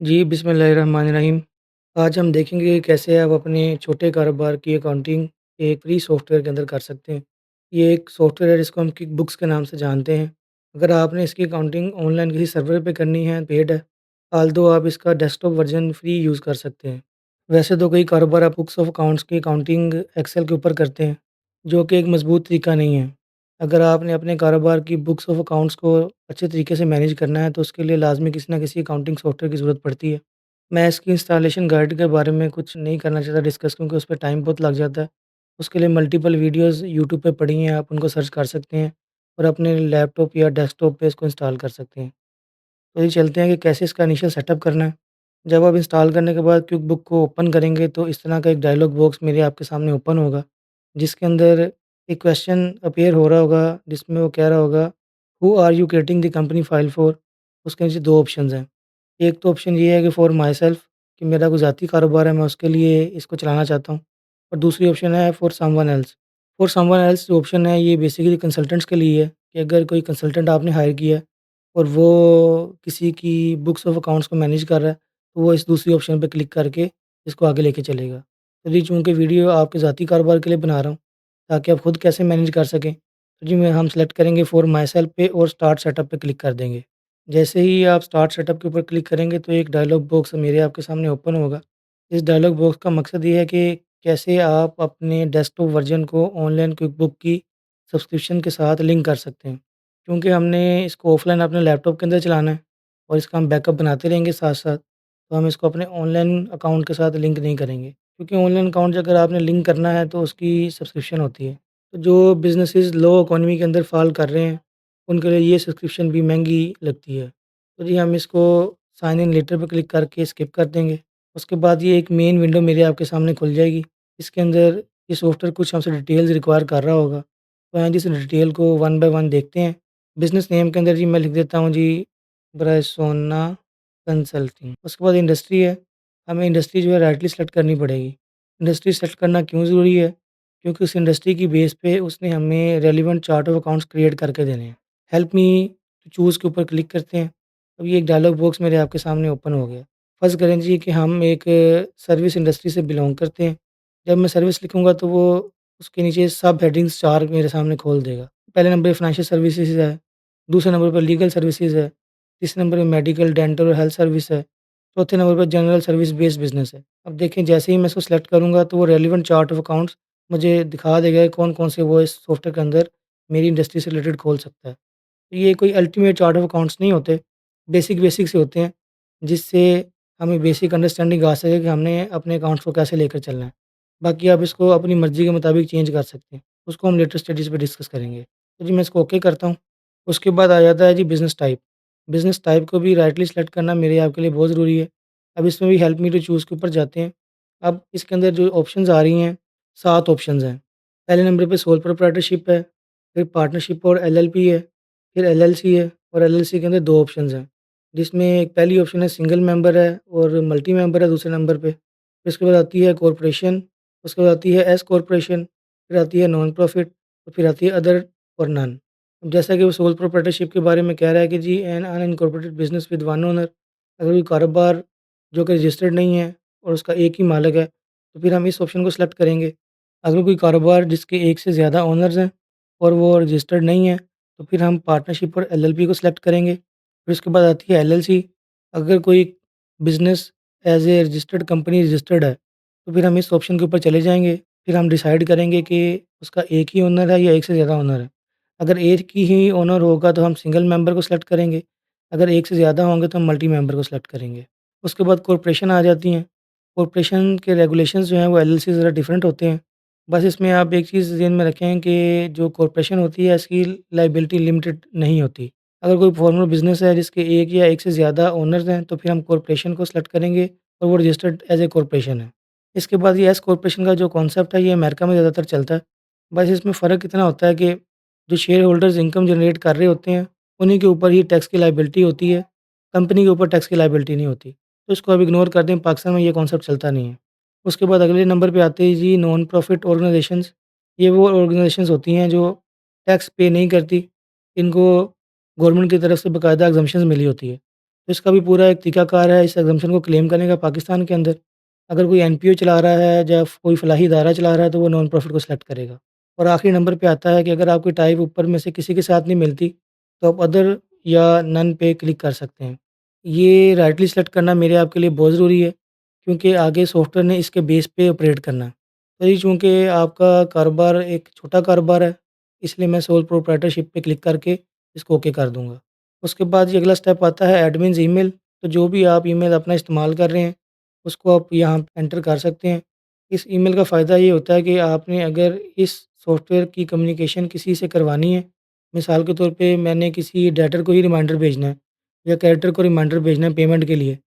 जी, बिस्मिल्लाहिर्रहमानिर्रहीम। आज हम देखेंगे कि कैसे आप अपने छोटे कारोबार की अकाउंटिंग एक फ्री सॉफ्टवेयर के अंदर कर सकते हैं। ये एक सॉफ्टवेयर है जिसको हम क्विक बुक्स के नाम से जानते हैं। अगर आपने इसकी अकाउंटिंग ऑनलाइन किसी सर्वर पे करनी है, पेड है, ऑल्दो आप इसका डेस्कटॉप वर्ज़न फ्री यूज़ कर सकते हैं। वैसे तो कई कारोबार आप बुक्स ऑफ अकाउंट्स की अकाउंटिंग एक्सेल के ऊपर करते हैं, जो कि एक मज़बूत तरीका नहीं है। अगर आपने अपने कारोबार की बुक्स ऑफ अकाउंट्स को अच्छे तरीके से मैनेज करना है, तो उसके लिए लाज़मी किसी न किसी अकाउंटिंग सॉफ्टवेयर की ज़रूरत पड़ती है। मैं इसकी इंस्टॉलेशन गाइड के बारे में कुछ नहीं करना चाहता डिस्कस, क्योंकि उस पे टाइम बहुत लग जाता है। उसके लिए मल्टीपल वीडियोज़ यूट्यूब पे पड़ी हैं, आप उनको सर्च कर सकते हैं और अपने लैपटॉप या डेस्कटॉप पे इसको इंस्टॉल कर सकते हैं। तो ये चलते हैं कि कैसे इसका इनिशियल सेटअप करना है। जब आप इंस्टॉल करने के बाद क्विक बुक को ओपन करेंगे, तो इस तरह का एक डायलॉग बॉक्स मेरे आपके सामने ओपन होगा, जिसके अंदर एक क्वेश्चन अपीयर हो रहा होगा, जिसमें वो कह रहा होगा, who are you creating the company file for? उसके नीचे 2 ऑप्शंस हैं। एक तो ऑप्शन ये है कि फॉर माई सेल्फ, कि मेरा कोई ज़ाती कारोबार है, मैं उसके लिए इसको चलाना चाहता हूँ। और दूसरी ऑप्शन है for someone else. For someone else जो ऑप्शन है, ये बेसिकली कंसल्टेंट्स के लिए है, कि अगर कोई कंसल्टेंट आपने हायर किया है और वो किसी की बुक्स ऑफ अकाउंट्स को मैनेज कर रहा है, तो वो इस दूसरी ऑप्शन पे क्लिक करके इसको आगे लेके चलेगा। तो जी, चूँकि वीडियो आपके ज़ाती कारोबार के लिए बना रहा हूँ, ताकि आप खुद कैसे मैनेज कर सकें, तो जी मैं हम सेलेक्ट करेंगे फॉर माई सेल्फ पे और स्टार्ट सेटअप पे क्लिक कर देंगे। जैसे ही आप स्टार्ट सेटअप के ऊपर क्लिक करेंगे, तो एक डायलॉग बॉक्स मेरे आपके सामने ओपन होगा। इस डायलॉग बॉक्स का मकसद ये है कि कैसे आप अपने डेस्कटॉप वर्ज़न को ऑनलाइन क्विक बुक की सब्सक्रिप्शन के साथ लिंक कर सकते हैं। क्योंकि हमने इसको ऑफ़लाइन अपने लैपटॉप के अंदर चलाना है और इसका हम बैकअप बनाते रहेंगे साथ-साथ, तो हम इसको अपने ऑनलाइन अकाउंट के साथ लिंक नहीं करेंगे। क्योंकि ऑनलाइन अकाउंट अगर आपने लिंक करना है, तो उसकी सब्सक्रिप्शन होती है। तो जो बिज़नेसेस लो इकोनॉमी के अंदर फ़ॉल कर रहे हैं, उनके लिए ये सब्सक्रिप्शन भी महँगी लगती है। तो जी हम इसको साइन इन लेटर पे क्लिक करके स्किप कर देंगे। उसके बाद ये एक मेन विंडो मेरे आपके सामने खुल जाएगी। इसके अंदर ये सॉफ्टवेयर कुछ हमसे डिटेल्स रिक्वायर कर रहा होगा। तो आइए इस डिटेल को वन बाय वन देखते हैं। बिज़नेस नेम के अंदर जी मैं लिख देता हूँ जी, ब्राइसोना कंसल्टिंग। उसके बाद इंडस्ट्री है, हमें इंडस्ट्री जो है राइटली सेलेक्ट करनी पड़ेगी। इंडस्ट्री सेलेक्ट करना क्यों ज़रूरी है? क्योंकि उस इंडस्ट्री की बेस पे उसने हमें relevant chart of accounts create करके देने हैं। हेल्प मी टू चूज़ के ऊपर क्लिक करते हैं। अब ये एक डायलॉग बॉक्स मेरे आपके सामने ओपन हो गया। फ़र्ज़ करें जी कि हम एक सर्विस इंडस्ट्री से बिलॉन्ग करते हैं। जब मैं सर्विस लिखूँगा, तो वो उसके नीचे सब हेडिंग्स 4 मेरे सामने खोल देगा। पहले नंबर पे फाइनेंशियल सर्विसेज़ है, दूसरे नंबर पर लीगल सर्विसेज़ है, तीसरे नंबर पे मेडिकल, डेंटल और हेल्थ सर्विस है, चौथे नंबर पर जनरल सर्विस बेस्ड बिज़नेस है। अब देखें, जैसे ही मैं इसको सेलेक्ट करूँगा, तो वो रेलेवेंट चार्ट ऑफ अकाउंट्स मुझे दिखा देगा कि कौन-कौन से वो इस सॉफ्टवेयर के अंदर मेरी इंडस्ट्री से रिलेटेड खोल सकता है। ये कोई अल्टीमेट चार्ट ऑफ अकाउंट्स नहीं होते, बेसिक से होते हैं, जिससे हमें बेसिक अंडरस्टैंडिंग आ सके कि हमने अपने अकाउंट्स को कैसे लेकर चलना है। बाकी आप इसको अपनी मर्ज़ी के मुताबिक चेंज कर सकते हैं, उसको हम लेटर स्टेजेस पे डिस्कस करेंगे। तो जी मैं इसको ओके करता हूँ। उसके बाद आ जाता है जी बिज़नेस टाइप। बिज़नेस टाइप को भी राइटली सेलेक्ट करना मेरे आपके लिए बहुत ज़रूरी है। अब इसमें भी हेल्प मी टू चूज़ के ऊपर जाते हैं। अब इसके अंदर जो ऑप्शंस आ रही हैं, 7 ऑप्शंस हैं। पहले नंबर पे सोल प्रोप्राइटरशिप है, फिर पार्टनरशिप और एलएलपी है, फिर एलएलसी है और एलएलसी के अंदर 2 ऑप्शंस हैं, जिसमें एक पहली ऑप्शन है सिंगल मेंबर है और मल्टी मेंबर है दूसरे नंबर पे। फिर उसके बाद आती है कॉर्पोरेशन, उसके बाद आती है एस कॉर्पोरेशन, फिर आती है नॉन प्रॉफिट और फिर आती है अदर और नन। अब जैसा कि वो सोल प्रोप्राइटरशिप के बारे में कह रहा है कि G N unincorporated business with one owner, अगर कोई कारोबार जो कि रजिस्टर्ड नहीं है और उसका एक ही मालिक है, तो फिर हम इस ऑप्शन को सेलेक्ट करेंगे। अगर कोई कारोबार जिसके एक से ज़्यादा ओनर्स हैं और वो रजिस्टर्ड नहीं है, तो फिर हम पार्टनरशिप और एलएलपी को सिलेक्ट करेंगे। फिर उसके बाद आती है एलएलसी। अगर कोई business as a registered company registered है, तो फिर हम इस ऑप्शन के ऊपर चले जाएँगे। फिर हम डिसाइड करेंगे कि उसका एक ही ओनर है या एक से ज़्यादा ओनर है। अगर एक की ही ओनर होगा, तो हम सिंगल मेंबर को सिलेक्ट करेंगे। अगर एक से ज़्यादा होंगे, तो हम मल्टी मेंबर को सिलेक्ट करेंगे। उसके बाद कॉर्पोरेशन आ जाती हैं। कॉर्पोरेशन के रेगुलेशंस जो हैं, वो एलएलसी से ज़रा डिफरेंट होते हैं। बस इसमें आप एक चीज़ ज़हन में रखें कि जो कॉर्पोरेशन होती है, इसकी लायबिलिटी लिमिटेड नहीं होती। अगर कोई फॉर्मल बिज़नेस है जिसके एक या एक से ज़्यादा ओनर्स हैं, तो फिर हम कॉर्पोरेशन को सेलेक्ट करेंगे और वो रजिस्टर्ड एज़ ए कॉर्पोरेशन है। इसके बाद ये एस कॉर्पोरेशन का जो कॉन्सेप्ट है, ये अमेरिका में ज़्यादातर चलता है। बस इसमें फ़र्क इतना होता है कि जो शेयर होल्डर्स इनकम जनरेट कर रहे होते हैं, उन्हीं के ऊपर ही टैक्स की लायबिलिटी होती है, कंपनी के ऊपर टैक्स की लायबिलिटी नहीं होती। तो इसको अब इग्नोर कर दें, पाकिस्तान में ये कॉन्सेप्ट चलता नहीं है। उसके बाद अगले नंबर पे आते हैं जी नॉन प्रॉफिट ऑर्गेनाइजेशंस। ये वो ऑर्गेनाइजेशंस होती हैं जो टैक्स पे नहीं करती, इनको गवर्नमेंट की तरफ से बाकायदा एग्जम्पशंस मिली होती है। तो इसका भी पूरा एक तरीकाकार है इस एग्ज़म्पशन को क्लेम करने का पाकिस्तान के अंदर। अगर कोई एनपीओ चला रहा है या कोई फलाही इदारा चला रहा है तो वो नॉन प्रॉफ़िट को सिलेक्ट करेगा। और आखिरी नंबर पे आता है कि अगर आपकी टाइप ऊपर में से किसी के साथ नहीं मिलती, तो आप अदर या नन पे क्लिक कर सकते हैं। ये राइटली सिलेक्ट करना मेरे आपके लिए बहुत ज़रूरी है, क्योंकि आगे सॉफ्टवेयर ने इसके बेस पे ऑपरेट करना है। तो ये चूँकि आपका कारोबार एक छोटा कारोबार है, इसलिए मैं सोल प्रोप्राइटरशिप पे क्लिक करके इसको ओके कर दूँगा। उसके बाद ये अगला स्टेप आता है एडमिन्स ईमेल। तो जो भी आप ईमेल अपना इस्तेमाल कर रहे हैं, उसको आप यहाँ एंटर कर सकते हैं। इस ईमेल का फ़ायदा ये होता है कि आपने अगर इस सॉफ्टवेयर की कम्युनिकेशन किसी से करवानी है, मिसाल के तौर पे मैंने किसी डेटर को ही रिमाइंडर भेजना है या क्रेडिटर को रिमाइंडर भेजना है पेमेंट के लिए,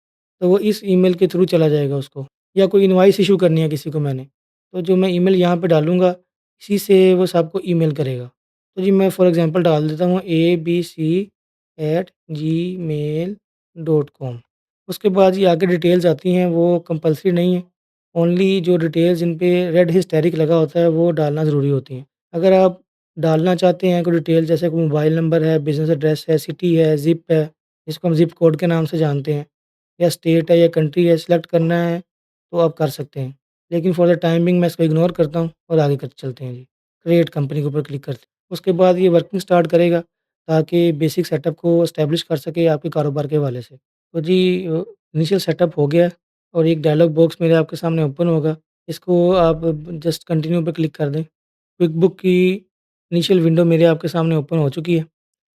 तो वो इस ईमेल के थ्रू चला जाएगा उसको। या कोई इनवॉइस इश्यू करनी है किसी को मैंने, तो जो मैं ईमेल यहाँ पे डालूँगा, इसी से वो सबको ईमेल करेगा। तो जी मैं फॉर एग्ज़ाम्पल डाल देता हूँ abc@gmail.com। उसके बाद ये आगे डिटेल्स आती हैं, वो कंपल्सरी नहीं है। ओनली जो डिटेल्स जिन पे रेड हिस्टेरिक लगा होता है, वो डालना ज़रूरी होती हैं। अगर आप डालना चाहते हैं कोई डिटेल जैसे कोई मोबाइल नंबर है, बिज़नेस एड्रेस है, सिटी है, ज़िप है, जिसको हम ज़िप कोड के नाम से जानते हैं, या स्टेट है या कंट्री है, सिलेक्ट करना है, तो आप कर सकते हैं। लेकिन फॉर द टाइम बिंग मैं इसको इग्नोर करता हूँ और आगे चलते हैं जी। क्रिएट कंपनी के ऊपर क्लिक करते हैं। उसके बाद ये वर्किंग स्टार्ट करेगा, ताकि बेसिक सेटअप को एस्टेब्लिश कर सके आपके कारोबार के हवाले से। तो जी इनिशियल सेटअप हो गया है और एक डायलॉग बॉक्स मेरे आपके सामने ओपन होगा। इसको आप जस्ट कंटिन्यू पे क्लिक कर दें। क्विक बुक की इनिशियल विंडो मेरे आपके सामने ओपन हो चुकी है।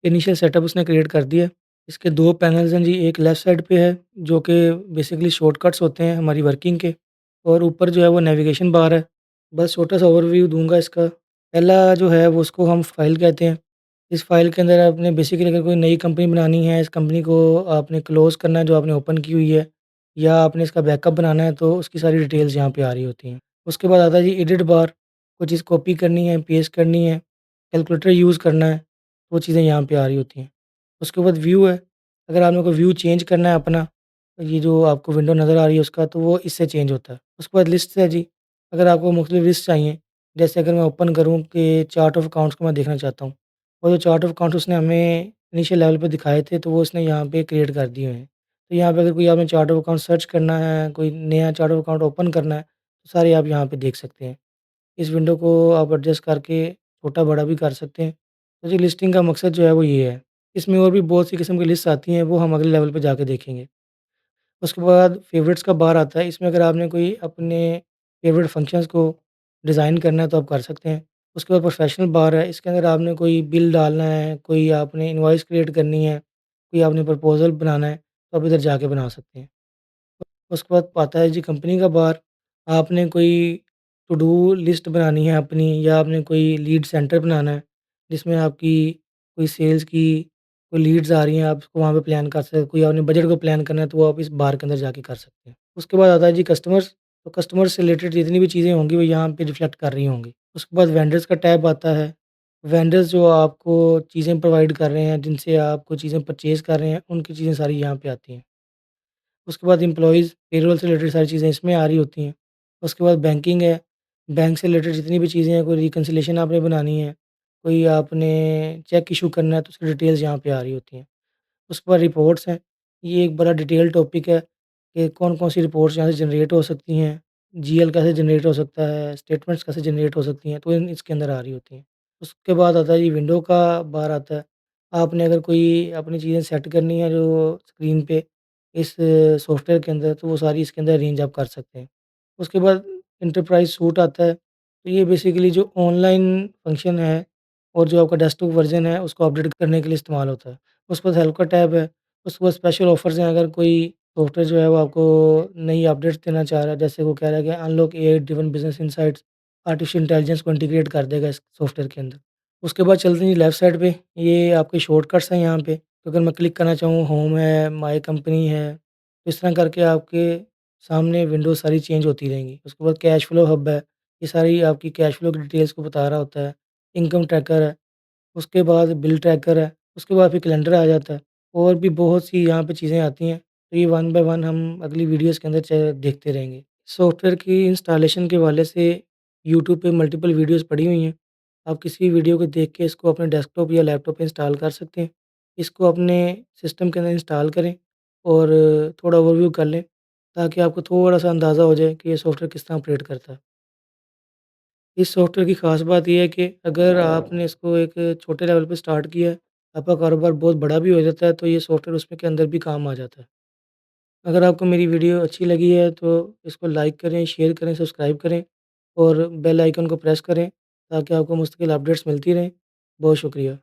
इनिशियल सेटअप उसने क्रिएट कर दिया है। इसके 2 पैनल्स हैं जी, एक लेफ्ट साइड पे है जो कि बेसिकली शॉर्टकट्स होते हैं हमारी वर्किंग के, और ऊपर जो है वो नेविगेशन बार है। बस छोटा सा ओवरव्यू दूँगा इसका। पहला जो है वो उसको हम फ़ाइल कहते हैं। इस फ़ाइल के अंदर आपने बेसिकली अगर कोई नई कंपनी बनानी है, इस कंपनी को आपने क्लोज़ करना है जो आपने ओपन की हुई है, या आपने इसका बैकअप बनाना है, तो उसकी सारी डिटेल्स यहाँ पे आ रही होती हैं। उसके बाद आता है जी एडिट बार, कोई चीज़ कॉपी करनी है, पेस्ट करनी है, कैलकुलेटर यूज़ करना है, वो चीज़ें यहाँ पे आ रही होती हैं। उसके बाद व्यू है, अगर आपने कोई व्यू चेंज करना है अपना, ये जो आपको विंडो नज़र आ रही है उसका, तो वो इससे चेंज होता है। उसके बाद लिस्ट है जी, अगर आपको मुख्तलिफ लिस्ट चाहिए, जैसे अगर मैं ओपन करूँ कि चार्ट ऑफ अकाउंट्स को मैं देखना चाहता हूँ, और जो चार्ट ऑफ अकाउंट्स उसने हमें इनिशियल लेवल पे दिखाए थे, तो वो उसने यहाँ पे क्रिएट कर दिए हैं। तो यहाँ पे अगर कोई आपने चार्ट ऑफ अकाउंट सर्च करना है, कोई नया चार्ट ऑफ अकाउंट ओपन करना है, तो सारे आप यहाँ पे देख सकते हैं। इस विंडो को आप एडजस्ट करके छोटा-बड़ा भी कर सकते हैं। तो जी लिस्टिंग का मकसद जो है वो ये है। इसमें और भी बहुत सी किस्म की लिस्ट आती हैं, वो हम अगले लेवल पे जाके देखेंगे। उसके बाद फ़ेवरेट्स का बार आता है, इसमें अगर आपने कोई अपने फ़ेवरेट फंक्शंस को डिज़ाइन करना है तो आप कर सकते हैं। उसके बाद प्रोफ़ेशनल बार है, इसके अंदर आपने कोई बिल डालना है, कोई आपने इनवॉइस क्रिएट करनी है, कोई आपने प्रपोज़ल बनाना है, तो आप इधर जाके बना सकते हैं। उसके बाद आता है जी कंपनी का बार, आपने कोई टू डू लिस्ट बनानी है अपनी, या आपने कोई लीड सेंटर बनाना है, जिसमें आपकी कोई सेल्स की कोई लीड्स आ रही हैं, आप उसको वहाँ पे प्लान कर सकते हैं। कोई आपने बजट को प्लान करना है, तो वो आप इस बार के अंदर जाके कर सकते हैं। उसके बाद आता है जी कस्टमर्स, तो कस्टमर से रिलेटेड जितनी भी चीज़ें होंगी, वो यहाँ पे रिफ्लेक्ट कर रही होंगी। उसके बाद वेंडर्स का टैब आता है, वेंडर्स जो आपको चीज़ें प्रोवाइड कर रहे हैं, जिनसे आप कोई चीज़ें परचेज़ कर रहे हैं, उनकी चीज़ें सारी यहाँ पे आती हैं। उसके बाद एम्प्लॉइज़ पेरोल से रिलेटेड सारी चीज़ें इसमें आ रही होती हैं। उसके बाद बैंकिंग है, बैंक से रिलेटेड जितनी भी चीज़ें हैं, कोई रिकन्सिलिएशन आपने बनानी है, कोई आपने चेक इश्यू करना है, तो उसकी डिटेल्स यहाँ पे आ रही होती हैं। उसके बाद रिपोर्ट्स हैं, ये एक बड़ा डिटेल टॉपिक है कि कौन-कौन सी रिपोर्ट्स यहाँ से जनरेट हो सकती हैं, जीएल कैसे जनरेट हो सकता है, स्टेटमेंट्स कैसे जनरेट हो सकती हैं, तो इन इसके अंदर आ रही होती हैं। उसके बाद आता है ये विंडो का बार आता है। आपने अगर कोई अपनी चीज़ें सेट करनी है जो स्क्रीन पे इस सॉफ्टवेयर के अंदर, तो वो सारी इसके अंदर अरेंज आप कर सकते हैं। उसके बाद एंटरप्राइज़ सूट आता है, तो ये बेसिकली जो ऑनलाइन फंक्शन है और जो आपका डेस्कटॉप वर्ज़न है, उसको अपडेट करने के लिए इस्तेमाल होता है। उसके बाद हेल्प का टैब है, उसके बाद स्पेशल ऑफ़र्स हैं, अगर कोई सॉफ्टवेयर जो है वो आपको नई अपडेट्स देना चाह रहा है, जैसे वो कह रहा है कि unlock AI driven business insights, artificial intelligence को इंटीग्रेट कर देगा इस सॉफ्टवेयर के अंदर। उसके बाद चलते हैं लेफ्ट साइड पे, ये आपके शॉर्टकट्स हैं यहाँ पे, तो अगर मैं क्लिक करना चाहूँ होम है, माय कंपनी है, तो इस तरह करके आपके सामने विंडोज़ सारी चेंज होती रहेंगी। उसके बाद कैश फ्लो हब है, ये सारी आपकी कैश फ्लो की डिटेल्स को बता रहा होता है। इनकम ट्रैकर है, उसके बाद बिल ट्रैकर है, उसके बाद फिर कैलेंडर आ जाता है, और भी बहुत सी यहाँ पे चीज़ें आती हैं। तो ये वन बाय वन हम अगली वीडियोज़ के अंदर देखते रहेंगे। सॉफ्टवेयर की इंस्टॉलेशन के हवाले से यूट्यूब पे मल्टीपल वीडियोज़ पड़ी हुई हैं। आप किसी भी वीडियो को देख के इसको अपने डेस्कटॉप या लैपटॉप पे इंस्टॉल कर सकते हैं। इसको अपने सिस्टम के अंदर इंस्टॉल करें और थोड़ा ओवरव्यू कर लें, ताकि आपको थोड़ा-सा अंदाज़ा हो जाए कि ये सॉफ्टवेयर किस तरह ऑपरेट करता है। इस सॉफ्टवेयर की ख़ास बात ये है कि अगर आपने इसको एक छोटे लेवल पे स्टार्ट किया है, आपका कारोबार बहुत बड़ा भी हो जाता है, तो ये सॉफ्टवेयर उसमें के अंदर भी काम आ जाता है। अगर आपको मेरी वीडियो अच्छी लगी है, तो इसको लाइक करें, शेयर करें, सब्सक्राइब करें और बेल आइकन को प्रेस करें, ताकि आपको मुस्तकिल अपडेट्स मिलती रहें। बहुत शुक्रिया।